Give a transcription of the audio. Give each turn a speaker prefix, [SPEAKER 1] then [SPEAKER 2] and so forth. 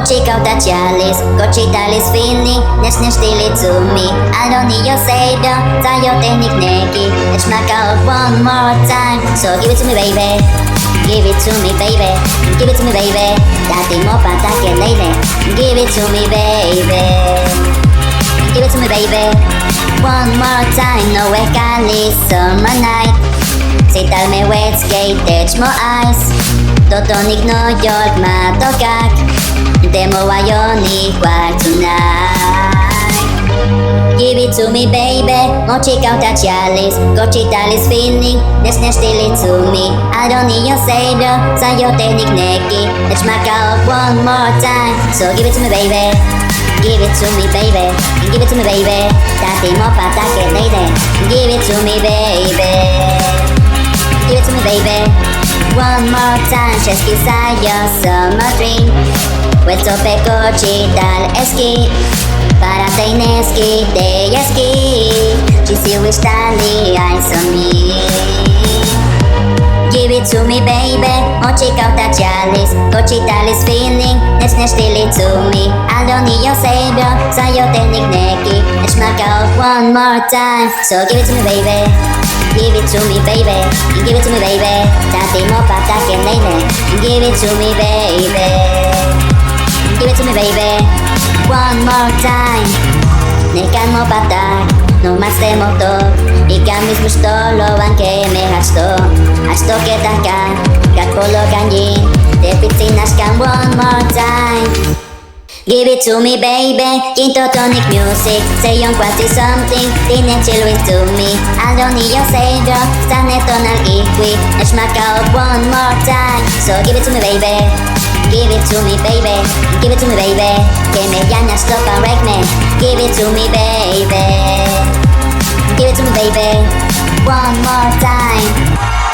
[SPEAKER 1] check out that chalice. Go check that is feeling. Next steal it to me. I don't need your savior. Tie your technique naked. Let's knock out one more time. So give it to me, baby. Give it to me, baby. Give it to me, baby. Date more pataque, lady. Give it to me, baby. Give it to me, baby. One more time. No way, Cali, summer night. Citarme Westgate, touch more eyes. Totonic New York, matokak. Demo Wyoming, quite tonight. Give it to me, baby. Go check out that chalice. Go check that is feeling. Let's steal it to me. I don't need your savior. Sign your technique naked. Let's knock out one more time. So give it to me, baby. Give it to me, baby. Give it to me, baby. Date more pataque, lady. Give it to me, baby. Give it to me, baby. One more time, just beside your summer dream. Vuelto peco, chital, esquí. Para teineski, de ski. Ci si wish tali, eyes on me. Give it to me, baby. Go check out that chalice. Go check that is feeling. Let's steal it to me. I don't need your savior. Sign your technique naked. Let's knock out one more time. So give it to me, baby. Give it to me, baby. Give it to me, baby. Date more pataque, lady. Give it to me, baby. Give it to me, baby. One more time. Nekan mo patak. No más te moto. Y camis gusto lo van que me gasto. Hasta que taca. Kakolo kanyin. Te pitinas can one more time. Give it to me, baby. Quinto tonic music. Say on quasi something. Tiene chill with to me. I don't need your savior. Stane tonal equi. Let's knock out one more time. So give it to me, baby. Give it to me, baby. Give it to me, baby. Que me llamas, stop and wreck me. Give it to me, baby. Give it to me, baby. One more time.